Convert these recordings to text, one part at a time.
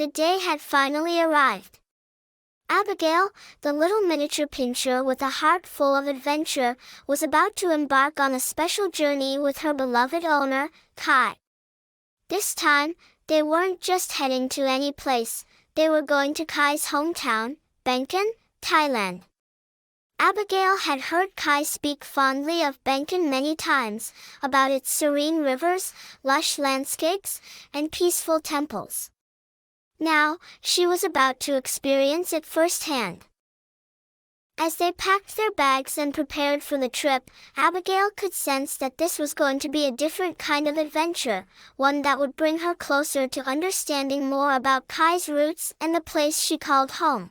The day had finally arrived. Abigail, the little miniature pincher with a heart full of adventure, was about to embark on a special journey with her beloved owner, Kai. This time, they weren't just heading to any place, they were going to Kai's hometown, Buengkan, Thailand. Abigail had heard Kai speak fondly of Buengkan many times, about its serene rivers, lush landscapes, and peaceful temples. Now, she was about to experience it firsthand. As they packed their bags and prepared for the trip, Abigail could sense that this was going to be a different kind of adventure, one that would bring her closer to understanding more about Kai's roots and the place she called home.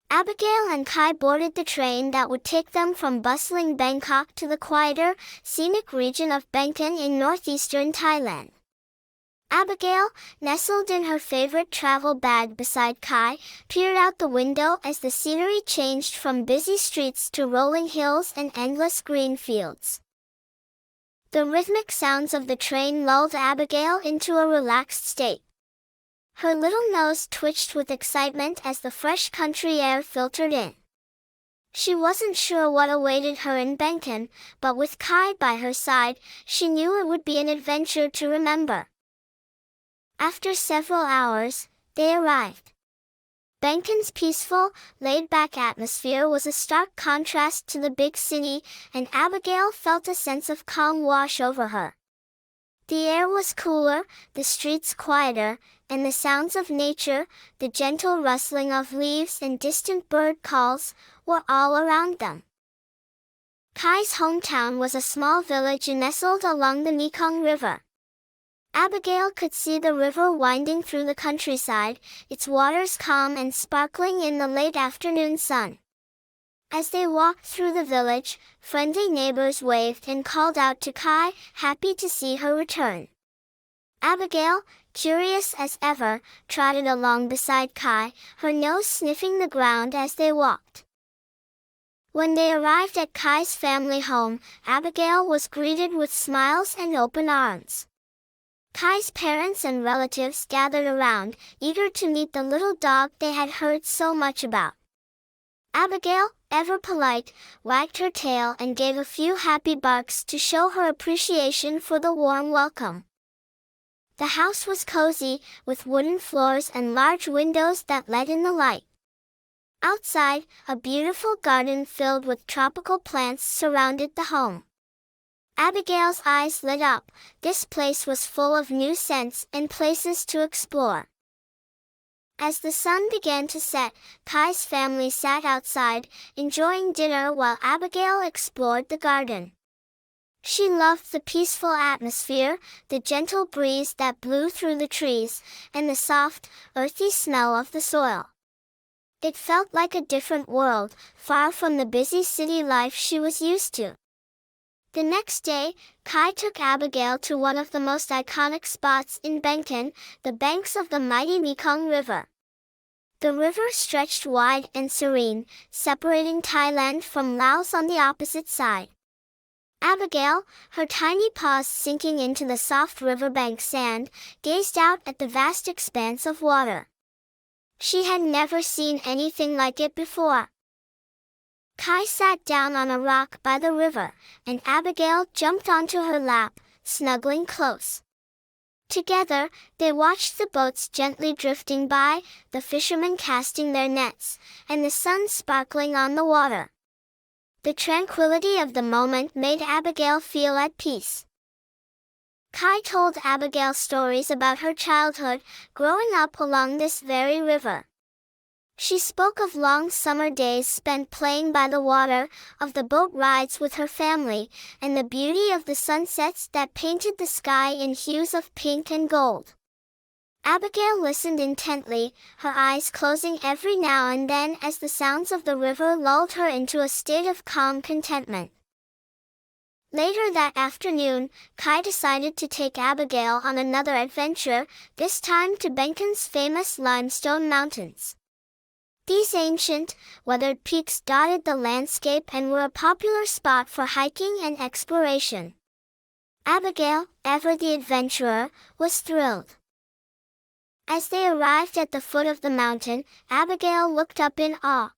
Abigail and Kai boarded the train that would take them from bustling Bangkok to the quieter, scenic region of Buengkan in northeastern Thailand. Abigail, nestled in her favorite travel bag beside Kai, peered out the window as the scenery changed from busy streets to rolling hills and endless green fields. The rhythmic sounds of the train lulled Abigail into a relaxed state. Her little nose twitched with excitement as the fresh country air filtered in. She wasn't sure what awaited her in Buengkan, but with Kai by her side, she knew it would be an adventure to remember. After several hours, they arrived. Buengkan's peaceful, laid-back atmosphere was a stark contrast to the big city, and Abigail felt a sense of calm wash over her. The air was cooler, the streets quieter, and the sounds of nature, the gentle rustling of leaves and distant bird calls, were all around them. Kai's hometown was a small village nestled along the Mekong River. Abigail could see the river winding through the countryside, its waters calm and sparkling in the late afternoon sun. As they walked through the village, friendly neighbors waved and called out to Kai, happy to see her return. Abigail, curious as ever, trotted along beside Kai, her nose sniffing the ground as they walked. When they arrived at Kai's family home, Abigail was greeted with smiles and open arms. Kai's parents and relatives gathered around, eager to meet the little dog they had heard so much about. Abigail, ever polite, wagged her tail and gave a few happy barks to show her appreciation for the warm welcome. The house was cozy, with wooden floors and large windows that let in the light. Outside, a beautiful garden filled with tropical plants surrounded the home. Abigail's eyes lit up. This place was full of new scents and places to explore. As the sun began to set, Kai's family sat outside, enjoying dinner while Abigail explored the garden. She loved the peaceful atmosphere, the gentle breeze that blew through the trees, and the soft, earthy smell of the soil. It felt like a different world, far from the busy city life she was used to. The next day, Kai took Abigail to one of the most iconic spots in Buengkan, the banks of the mighty Mekong River. The river stretched wide and serene, separating Thailand from Laos on the opposite side. Abigail, her tiny paws sinking into the soft riverbank sand, gazed out at the vast expanse of water. She had never seen anything like it before. Kai sat down on a rock by the river, and Abigail jumped onto her lap, snuggling close. Together, they watched the boats gently drifting by, the fishermen casting their nets, and the sun sparkling on the water. The tranquility of the moment made Abigail feel at peace. Kai told Abigail stories about her childhood, growing up along this very river. She spoke of long summer days spent playing by the water, of the boat rides with her family, and the beauty of the sunsets that painted the sky in hues of pink and gold. Abigail listened intently, her eyes closing every now and then as the sounds of the river lulled her into a state of calm contentment. Later that afternoon, Kai decided to take Abigail on another adventure, this time to Buengkan's famous limestone mountains. These ancient, weathered peaks dotted the landscape and were a popular spot for hiking and exploration. Abigail, ever the adventurer, was thrilled. As they arrived at the foot of the mountain, Abigail looked up in awe.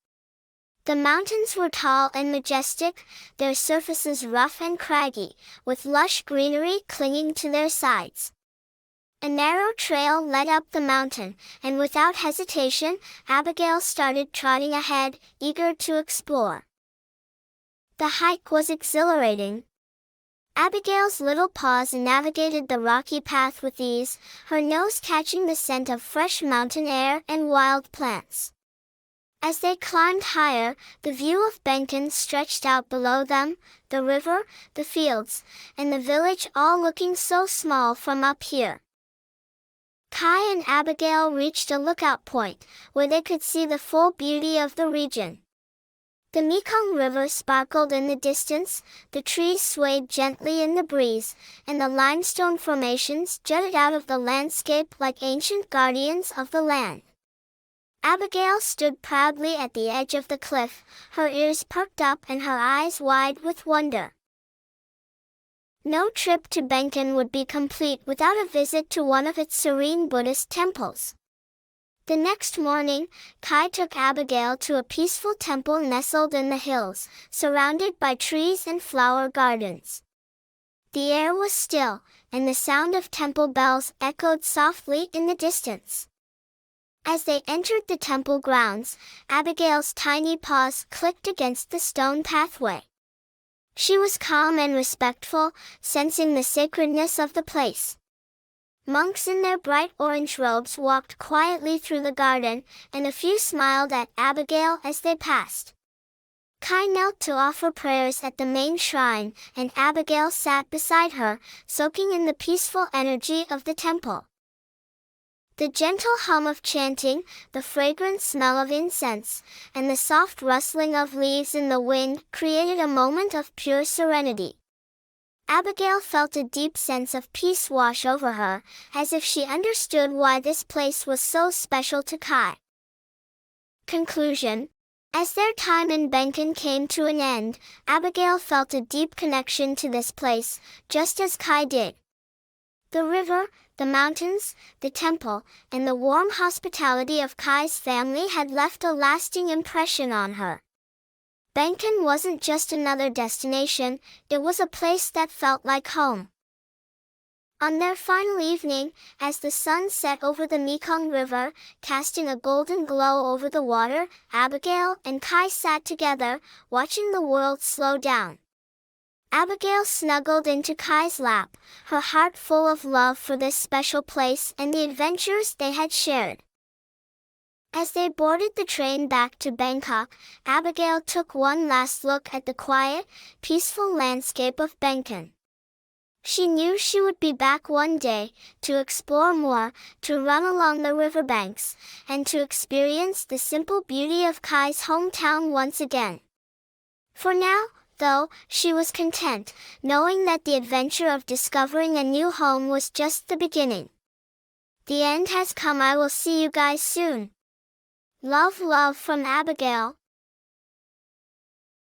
The mountains were tall and majestic, their surfaces rough and craggy, with lush greenery clinging to their sides. A narrow trail led up the mountain, and without hesitation, Abigail started trotting ahead, eager to explore. The hike was exhilarating. Abigail's little paws navigated the rocky path with ease, her nose catching the scent of fresh mountain air and wild plants. As they climbed higher, the view of Buengkan stretched out below them, the river, the fields, and the village all looking so small from up here. Kai and Abigail reached a lookout point, where they could see the full beauty of the region. The Mekong River sparkled in the distance, the trees swayed gently in the breeze, and the limestone formations jutted out of the landscape like ancient guardians of the land. Abigail stood proudly at the edge of the cliff, her ears perked up and her eyes wide with wonder. No trip to Buengkan would be complete without a visit to one of its serene Buddhist temples. The next morning, Kai took Abigail to a peaceful temple nestled in the hills, surrounded by trees and flower gardens. The air was still, and the sound of temple bells echoed softly in the distance. As they entered the temple grounds, Abigail's tiny paws clicked against the stone pathway. She was calm and respectful, sensing the sacredness of the place. Monks in their bright orange robes walked quietly through the garden, and a few smiled at Abigail as they passed. Kai knelt to offer prayers at the main shrine, and Abigail sat beside her, soaking in the peaceful energy of the temple. The gentle hum of chanting, the fragrant smell of incense, and the soft rustling of leaves in the wind created a moment of pure serenity. Abigail felt a deep sense of peace wash over her, as if she understood why this place was so special to Kai. Conclusion. As their time in Buengkan came to an end, Abigail felt a deep connection to this place, just as Kai did. The river, the mountains, the temple, and the warm hospitality of Kai's family had left a lasting impression on her. Buengkan wasn't just another destination, it was a place that felt like home. On their final evening, as the sun set over the Mekong River, casting a golden glow over the water, Abigail and Kai sat together, watching the world slow down. Abigail snuggled into Kai's lap, her heart full of love for this special place and the adventures they had shared. As they boarded the train back to Bangkok, Abigail took one last look at the quiet, peaceful landscape of Buengkan. She knew she would be back one day, to explore more, to run along the riverbanks, and to experience the simple beauty of Kai's hometown once again. For now, though, she was content, knowing that the adventure of discovering a new home was just the beginning. The end has come. I will see you guys soon. Love from Abigail.